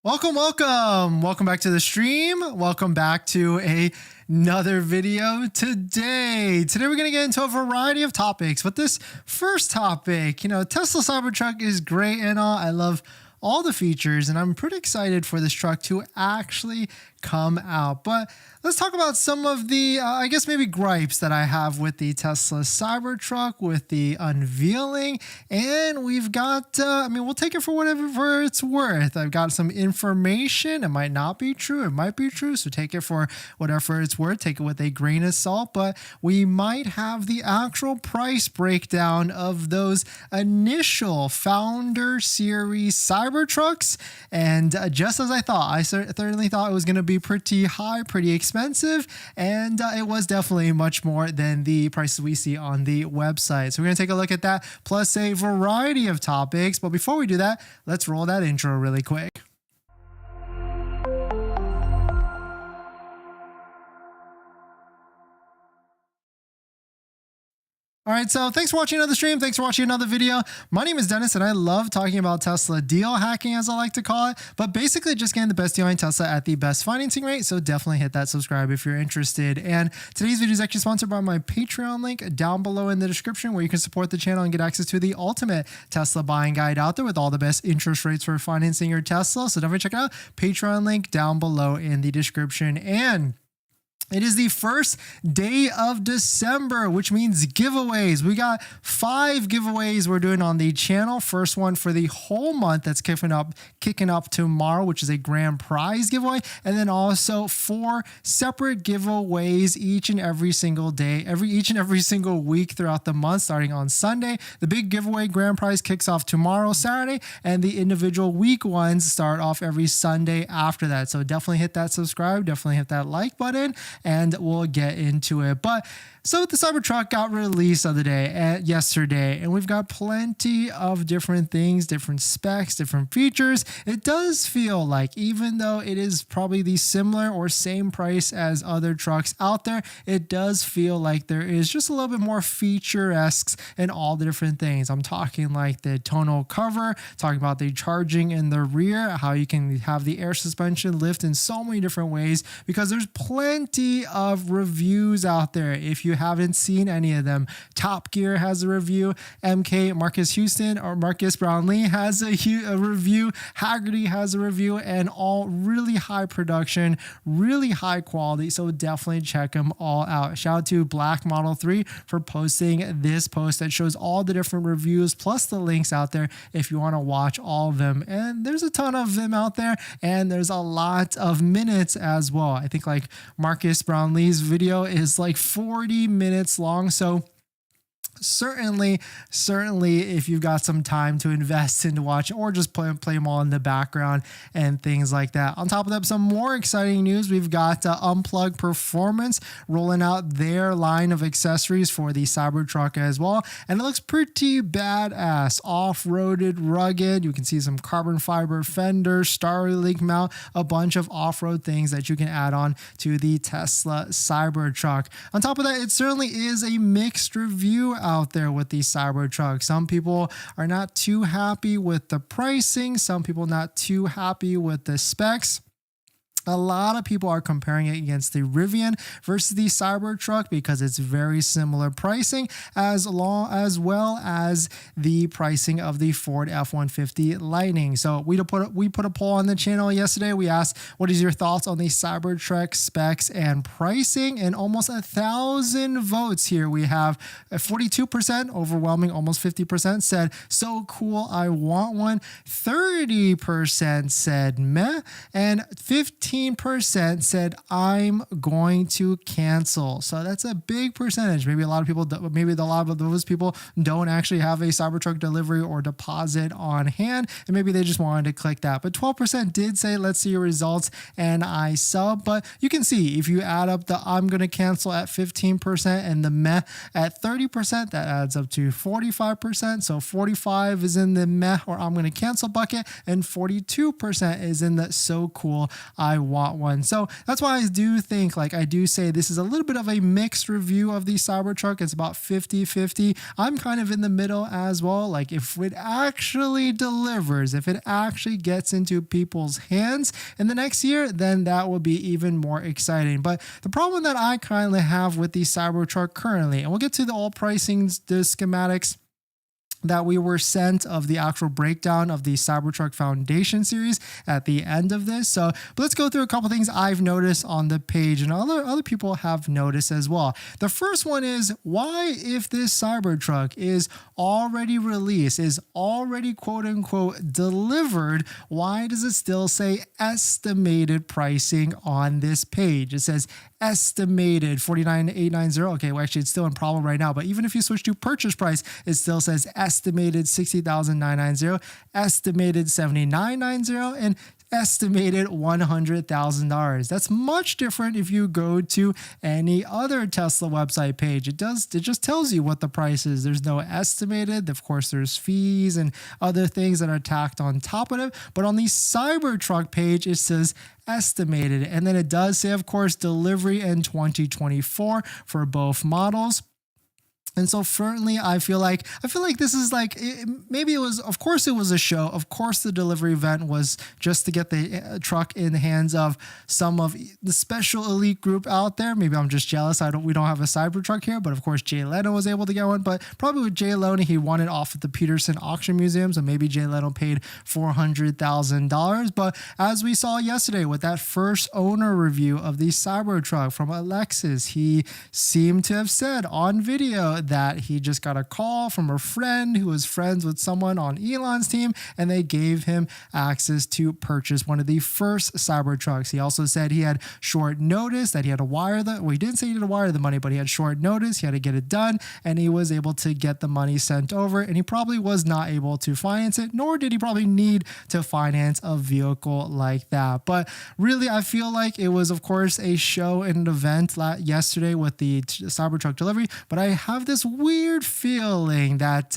Welcome back to the stream. Welcome back to another video today. Today we're going to get into a variety of topics, but this first topic, Tesla Cybertruck is great and all. I love all the features and I'm pretty excited for this truck to actually come out. But let's talk about some of the, I guess maybe gripes that I have with the Tesla Cybertruck, with the unveiling. And we've got, we'll take it for whatever it's worth. I've got some information. It might not be true. It might be true. So take it for whatever it's worth. Take it with a grain of salt. But we might have the actual price breakdown of those initial Founder Series Cybertrucks. And just as I thought, I certainly thought it was going to be pretty high, pretty expensive, and it was definitely much more than the prices we see on the website. So we're going to take a look at that, plus a variety of topics. But before we do that, let's roll that intro really quick. All right, so thanks for watching another stream. Thanks for watching another video. My name is Dennis, and I love talking about Tesla deal hacking, as I like to call it, but basically just getting the best deal on Tesla at the best financing rate. So definitely hit that subscribe if you're interested. And today's video is actually sponsored by my Patreon link down below in the description, where you can support the channel and get access to the ultimate Tesla buying guide out there with all the best interest rates for financing your Tesla. So definitely check it out. Patreon link down below in the description. And it is the first day of December, which means giveaways. We got 5 giveaways we're doing on the channel. First one for the whole month that's kicking up tomorrow, which is a grand prize giveaway. And then also 4 separate giveaways each and every single day, each and every single week throughout the month, starting on Sunday. The big giveaway grand prize kicks off tomorrow, Saturday, and the individual week ones start off every Sunday after that. So definitely hit that subscribe, definitely hit that like button, and we'll get into it. But so the Cybertruck got released yesterday, and we've got plenty of different things, different specs, different features. It does feel like, even though it is probably the similar or same price as other trucks out there, it does feel like there is just a little bit more feature-esque in all the different things. I'm talking like the tonal cover, talking about the charging in the rear, how you can have the air suspension lift in so many different ways, because there's plenty of reviews out there. If you haven't seen any of them, Top Gear has a review, Marcus Brownlee has a review, Haggerty has a review, and all really high production, really high quality. So definitely check them all out. Shout out to Black Model 3 for posting this post that shows all the different reviews plus the links out there if you want to watch all of them. And there's a ton of them out there, and there's a lot of minutes as well. I think like Marcus Brownlee's video is like 40 minutes long. So certainly if you've got some time to invest into watching, or just play them all in the background and things like that. On top of that, some more exciting news. We've got Unplug Performance rolling out their line of accessories for the Cybertruck as well, and it looks pretty badass. Off-roaded, rugged. You can see some carbon fiber fenders, Starlink mount, a bunch of off-road things that you can add on to the Tesla Cybertruck. On top of that, it certainly is a mixed review out there with the Cybertruck. Some people are not too happy with the pricing, some people not too happy with the specs. A lot of people are comparing it against the Rivian versus the Cybertruck because it's very similar pricing, as well as the pricing of the Ford F-150 Lightning. So we put a poll on the channel yesterday. We asked, what is your thoughts on the Cybertruck specs and pricing? And almost 1,000 votes here. We have 42%, overwhelming, almost 50% said, so cool, I want one. 30% said meh, and 15% said I'm going to cancel. So that's a big percentage. Maybe a lot of those people don't actually have a Cybertruck delivery or deposit on hand, and maybe they just wanted to click that. But 12% did say let's see your results and I sub. But you can see if you add up the I'm going to cancel at 15% and the meh at 30%, that adds up to 45%. So 45 is in the meh or I'm going to cancel bucket, and 42% is in the so cool I definitely want one. So that's why I do think, like I do say, this is a little bit of a mixed review of the Cybertruck. It's about 50-50. I'm kind of in the middle as well. Like if it actually delivers, if it actually gets into people's hands in the next year, then that will be even more exciting. But the problem that I currently have with the Cybertruck currently, and we'll get to the all pricings, the schematics that we were sent of the actual breakdown of the Cybertruck Foundation series at the end of this. So but let's go through a couple things I've noticed on the page and other people have noticed as well. The first one is, why, if this Cybertruck is already released, is already quote unquote delivered, why does it still say estimated pricing on this page? It says estimated 49,890. Okay, well, actually it's still in problem right now, but even if you switch to purchase price, it still says estimated 60,990, estimated 79,990, and estimated $100,000. That's much different if you go to any other Tesla website page. It just tells you what the price is. There's no estimated. Of course, there's fees and other things that are tacked on top of it. But on the Cybertruck page, it says estimated. And then it does say, of course, delivery in 2024 for both models. And so currently I feel like this is like, maybe it was, of course it was a show. Of course the delivery event was just to get the truck in the hands of some of the special elite group out there. Maybe I'm just jealous. We don't have a Cybertruck here, but of course Jay Leno was able to get one, but probably with Jay Leno, he won it off at the Peterson Auction Museum. So maybe Jay Leno paid $400,000. But as we saw yesterday with that first owner review of the Cybertruck from Alexis, he seemed to have said on video that he just got a call from a friend who was friends with someone on Elon's team, and they gave him access to purchase one of the first Cybertrucks. He also said he had short notice, that he had to wire the, well, he didn't say he had to wire the money, but he had short notice, he had to get it done, and he was able to get the money sent over, and he probably was not able to finance it, nor did he probably need to finance a vehicle like that. But really, I feel like it was, of course, a show and an event yesterday with the Cybertruck delivery, but I have this weird feeling that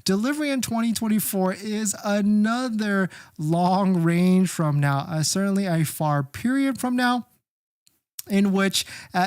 delivery in 2024 is another long range from now, certainly a far period from now, in which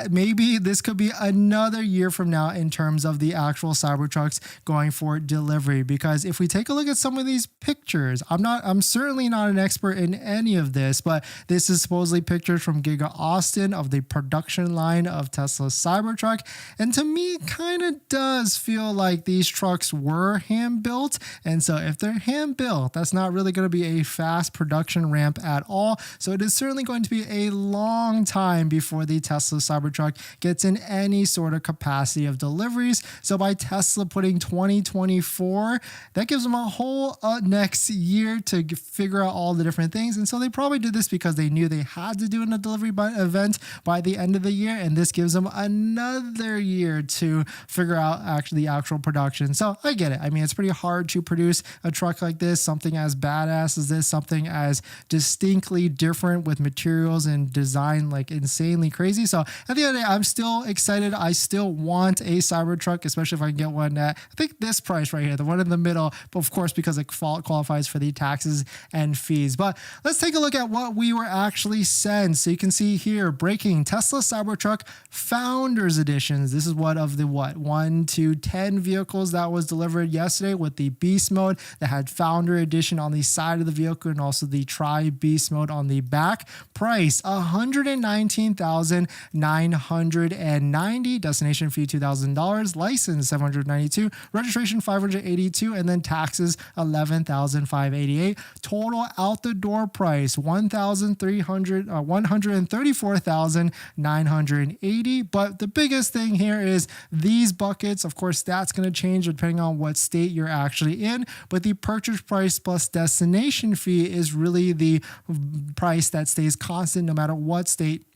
maybe this could be another year from now in terms of the actual Cybertrucks going for delivery. Because if we take a look at some of these pictures, I'm certainly not an expert in any of this, but this is supposedly pictures from Giga Austin of the production line of Tesla's Cybertruck. And to me, kind of does feel like these trucks were hand built. And so if they're hand built, that's not really going to be a fast production ramp at all. So it is certainly going to be a long time before the Tesla Cybertruck gets in any sort of capacity of deliveries. So by Tesla putting 2024, that gives them a whole next year to figure out all the different things. And so they probably did this because they knew they had to do a delivery event by the end of the year. And this gives them another year to figure out the actual production. So I get it. I mean, it's pretty hard to produce a truck like this, something as badass as this, something as distinctly different with materials and design like insanely crazy. So at the end of the day, I'm still excited. I still want a Cybertruck, especially if I can get one at, I think this price right here, the one in the middle, but of course, because it qualifies for the taxes and fees. But let's take a look at what we were actually sent. So you can see here, breaking Tesla Cybertruck Founders Editions. This is one of the 1 to 10 vehicles that was delivered yesterday with the Beast mode that had Founder Edition on the side of the vehicle and also the Tri Beast mode on the back. Price $119,990, destination fee $2,000, license $792, registration $582, and then taxes $11,588. Total out the door price $134,980. But the biggest thing here is these buckets. Of course, that's going to change depending on what state you're actually in. But the purchase price plus destination fee is really the price that stays constant no matter what state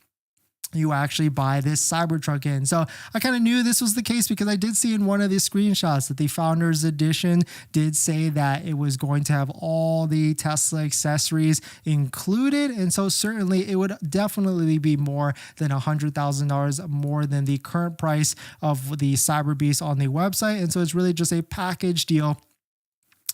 you actually buy this Cybertruck in. So I kind of knew this was the case because I did see in one of the screenshots that the Founders Edition did say that it was going to have all the Tesla accessories included. And so certainly it would definitely be more than $100,000 more than the current price of the Cyber Beast on the website. And so it's really just a package deal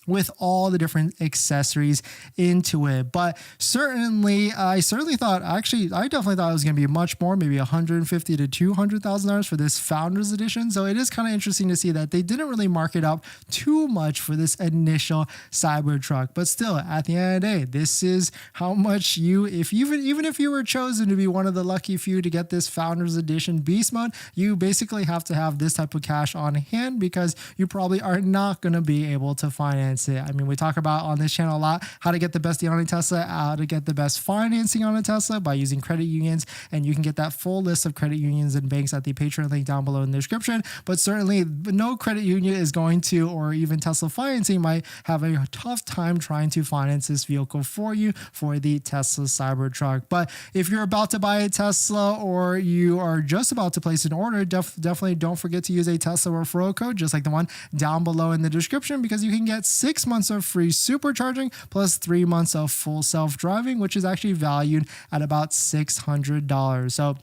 with all the different accessories into it. But certainly, I definitely thought it was going to be much more, maybe $150,000 to $200,000 for this Founders Edition. So it is kind of interesting to see that they didn't really mark it up too much for this initial Cybertruck. But still, at the end of the day, this is how much even if you were chosen to be one of the lucky few to get this Founders Edition Beast Mode, you basically have to have this type of cash on hand because you probably are not going to be able to finance it. I mean, we talk about on this channel a lot how to get the best deal on a Tesla, how to get the best financing on a Tesla by using credit unions, and you can get that full list of credit unions and banks at the Patreon link down below in the description. But certainly no credit union is going to, or even Tesla financing might have a tough time trying to finance this vehicle for you for the Tesla Cybertruck. But if you're about to buy a Tesla or you are just about to place an order, definitely don't forget to use a Tesla referral code just like the one down below in the description, because you can get 6 months of free supercharging plus 3 months of full self-driving, which is actually valued at about $600. So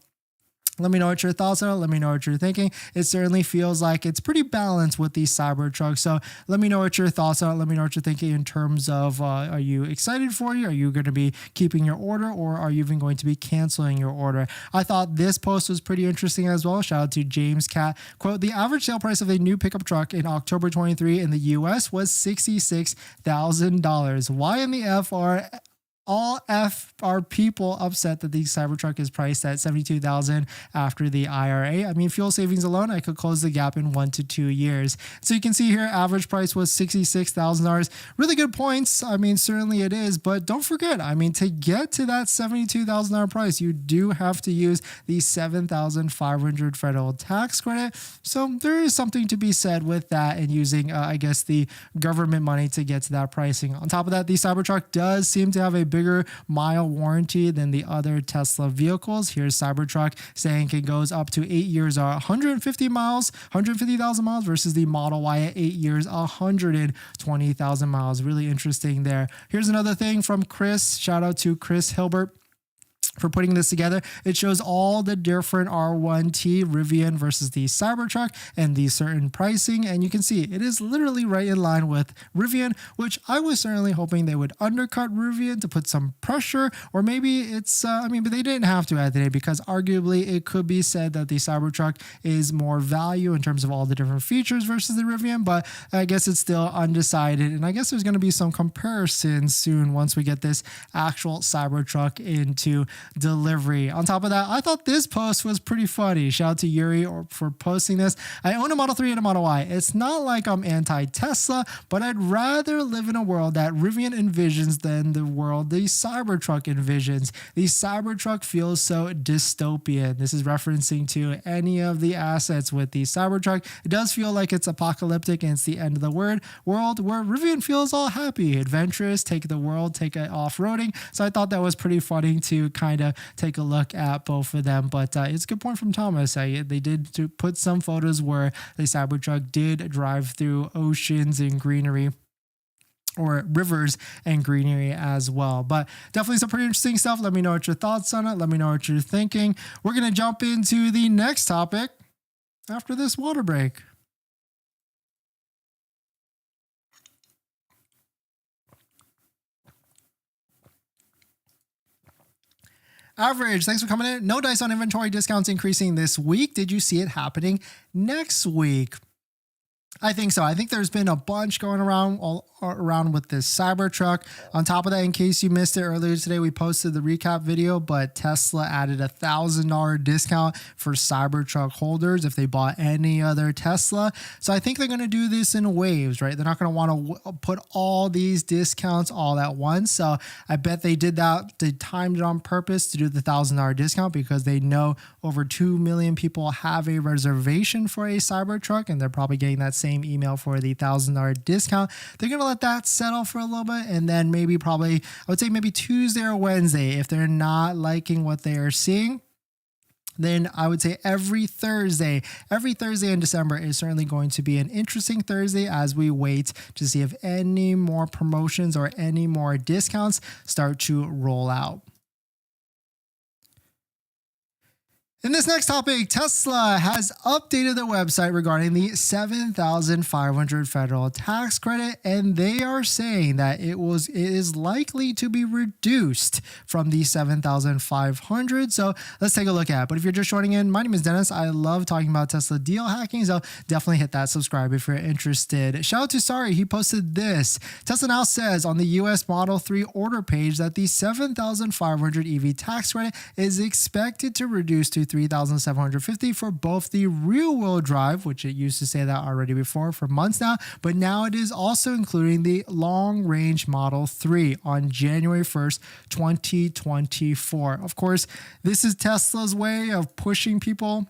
let me know what your thoughts are. Let me know what you're thinking. It certainly feels like it's pretty balanced with these Cybertrucks. So let me know what your thoughts are. Let me know what you're thinking in terms of, are you excited for you? Are you going to be keeping your order, or are you even going to be canceling your order? I thought this post was pretty interesting as well. Shout out to James Cat. Quote, the average sale price of a new pickup truck in October 23 in the US was $66,000. Why in the F are people upset that the Cybertruck is priced at $72,000 after the IRA? I mean, fuel savings alone, I could close the gap in 1 to 2 years. So you can see here, average price was $66,000. Really good points. I mean, certainly it is, but don't forget, I mean, to get to that $72,000 price, you do have to use the $7,500 federal tax credit. So there is something to be said with that and using, I guess, the government money to get to that pricing. On top of that, the Cybertruck does seem to have a bigger mile warranty than the other Tesla vehicles. Here's Cybertruck saying it goes up to 8 years or 150,000 miles versus the Model Y at 8 years, 120,000 miles. Really interesting there. Here's another thing from Chris. Shout out to Chris Hilbert for putting this together. It shows all the different R1T Rivian versus the Cybertruck and the certain pricing, and you can see it is literally right in line with Rivian, which I was certainly hoping they would undercut Rivian to put some pressure, or maybe it's but they didn't have to at the day, because arguably it could be said that the Cybertruck is more value in terms of all the different features versus the Rivian, but I guess it's still undecided, and I guess there's going to be some comparisons soon once we get this actual Cybertruck into delivery. On top of that, I thought this post was pretty funny. Shout out to Yuri for posting this. I own a Model 3 and a Model Y. It's not like I'm anti-Tesla, but I'd rather live in a world that Rivian envisions than the world the Cybertruck envisions. The Cybertruck feels so dystopian. This is referencing to any of the assets with the Cybertruck. It does feel like it's apocalyptic and it's the end of the world, where Rivian feels all happy, adventurous, take the world, take it off-roading. So I thought that was pretty funny to kind of take a look at both of them. But it's a good point from Thomas. They did to put some photos where the Cybertruck did drive through oceans and greenery, or rivers and greenery as well. But definitely some pretty interesting stuff. Let me know what your thoughts on it. Let me know what you're thinking. We're going to jump into the next topic after this water break. Average, thanks for coming in. No dice on inventory discounts increasing this week. Did you see it happening next week? I think so. I think there's been a bunch going around all around with this Cybertruck. On top of that, in case you missed it earlier today, we posted the recap video, but Tesla added $1,000 discount for Cybertruck holders if they bought any other Tesla. So I think they're going to do this in waves, right? They're not going to want to put all these discounts all at once. So I bet they did that. They timed it on purpose to do the $1,000 discount because they know over 2 million people have a reservation for a Cybertruck, and they're probably getting that same email for the $1,000 discount. They're going to let that settle for a little bit, and then maybe I would say maybe Tuesday or Wednesday, if they're not liking what they are seeing, then I would say every Thursday in December is certainly going to be an interesting Thursday as we wait to see if any more promotions or any more discounts start to roll out. In this next topic, Tesla has updated their website regarding the $7,500 federal tax credit, and they are saying that it is likely to be reduced from the $7,500. So let's take a look at it. But if you're just joining in, my name is Dennis. I love talking about Tesla deal hacking, so definitely hit that subscribe if you're interested. Shout out to Sari, he posted this. Tesla now says on the US Model 3 order page that the $7,500 EV tax credit is expected to reduce to $3,750 for both the rear-wheel drive, which it used to say that already before for months now, but now it is also including the long-range Model 3 on January 1st, 2024. Of course, this is Tesla's way of pushing people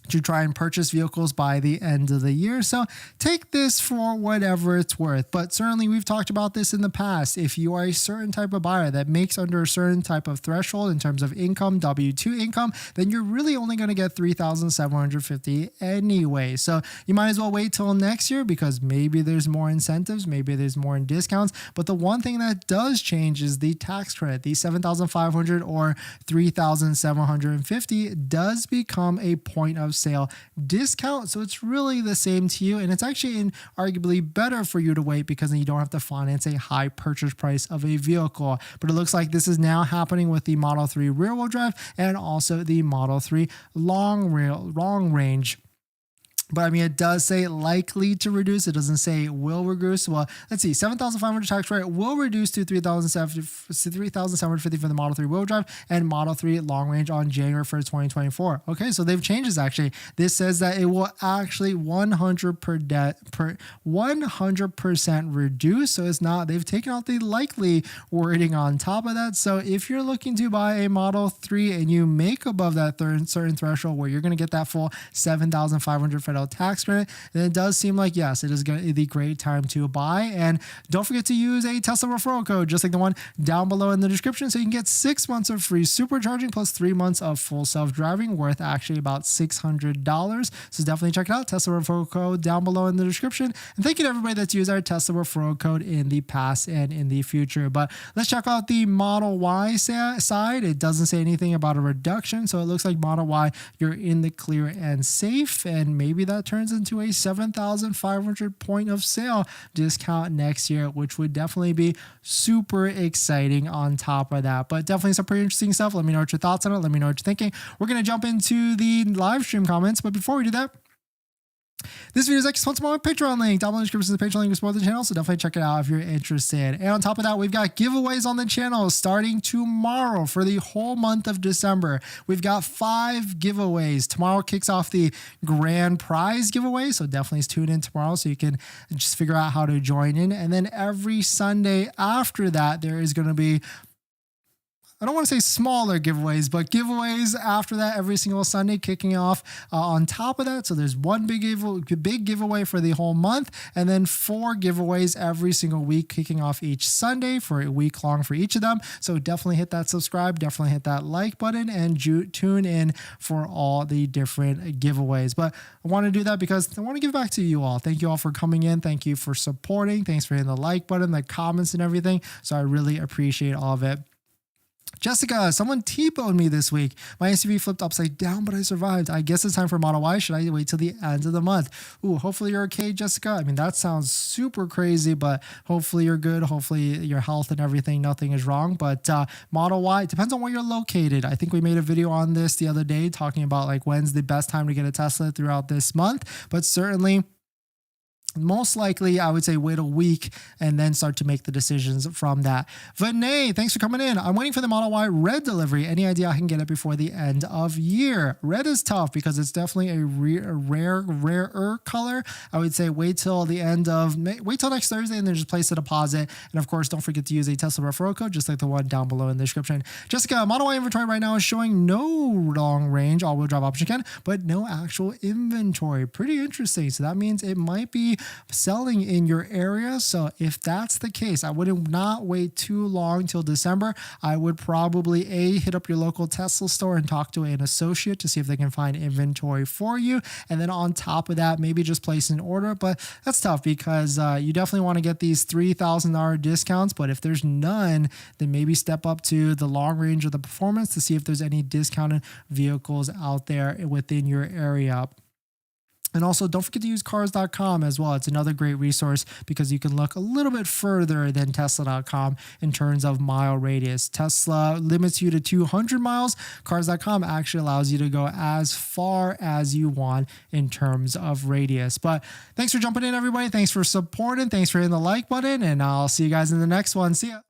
to try and purchase vehicles by the end of the year. So take this for whatever it's worth. But certainly we've talked about this in the past. If you are a certain type of buyer that makes under a certain type of threshold in terms of income, W-2 income, then you're really only going to get $3,750 anyway. So you might as well wait till next year because maybe there's more incentives, maybe there's more in discounts. But the one thing that does change is the tax credit. The $7,500 or $3,750 does become a point of sale discount, so it's really the same to you, and it's actually arguably better for you to wait because then you don't have to finance a high purchase price of a vehicle. But it looks like this is now happening with the Model 3 rear-wheel drive and also the Model 3 long range. But I mean, it does say likely to reduce. It doesn't say it will reduce. Well, let's see. $7,500 tax credit will reduce to $3,750 for the Model 3 wheel drive and Model 3 long range on January 1st, 2024. Okay, so they've changed this actually. This says that it will actually 100% reduce. So it's not, they've taken out the likely wording on top of that. So if you're looking to buy a Model 3 and you make above that certain threshold where you're going to get that full $7,500 federal tax credit, then it does seem like, yes, it is the great time to buy. And don't forget to use a Tesla referral code, just like the one down below in the description, so you can get 6 months of free supercharging plus 3 months of full self-driving worth actually about $600. So definitely check it out. Tesla referral code down below in the description. And thank you to everybody that's used our Tesla referral code in the past and in the future. But let's check out the Model Y side. It doesn't say anything about a reduction, so it looks like Model Y, you're in the clear and safe, and maybe that turns into a $7,500 point of sale discount next year, which would definitely be super exciting on top of that. But definitely some pretty interesting stuff. Let me know what your thoughts on it. Let me know what you're thinking. We're going to jump into the live stream comments, but before we do that, this video is actually sponsored by my Patreon link. Down below in the description is the Patreon link to support the channel, so definitely check it out if you're interested. And on top of that, we've got giveaways on the channel starting tomorrow for the whole month of December. We've got 5 giveaways. Tomorrow kicks off the grand prize giveaway, so definitely tune in tomorrow so you can just figure out how to join in. And then every Sunday after that, there is going to be, I don't want to say smaller giveaways, but giveaways after that every single Sunday kicking off on top of that. So there's one big giveaway for the whole month, and then 4 giveaways every single week kicking off each Sunday for a week long for each of them. So definitely hit that subscribe, definitely hit that like button, and tune in for all the different giveaways. But I want to do that because I want to give back to you all. Thank you all for coming in. Thank you for supporting. Thanks for hitting the like button, the comments and everything. So I really appreciate all of it. Jessica, someone T-boned me this week. My SUV flipped upside down, but I survived. I guess it's time for Model Y. Should I wait till the end of the month? Ooh, hopefully you're okay, Jessica. I mean, that sounds super crazy, but hopefully you're good. Hopefully your health and everything, nothing is wrong. But Model Y, it depends on where you're located. I think we made a video on this the other day talking about like when's the best time to get a Tesla throughout this month. But certainly, most likely, I would say wait a week and then start to make the decisions from that. Vinay, thanks for coming in. I'm waiting for the Model Y red delivery. Any idea I can get it before the end of year? Red is tough because it's definitely a rarer color. I would say wait till next Thursday and then just place a deposit. And of course, don't forget to use a Tesla referral code, just like the one down below in the description. Jessica, Model Y inventory right now is showing no long range all-wheel drive option but no actual inventory. Pretty interesting. So that means it might be selling in your area. So if that's the case, I would not wait too long till December. I would probably hit up your local Tesla store and talk to an associate to see if they can find inventory for you. And then on top of that, maybe just place an order. But that's tough because you definitely want to get these $3,000 discounts. But if there's none, then maybe step up to the long range or the performance to see if there's any discounted vehicles out there within your area. And also, don't forget to use cars.com as well. It's another great resource because you can look a little bit further than Tesla.com in terms of mile radius. Tesla limits you to 200 miles. Cars.com actually allows you to go as far as you want in terms of radius. But thanks for jumping in, everybody. Thanks for supporting. Thanks for hitting the like button. And I'll see you guys in the next one. See ya.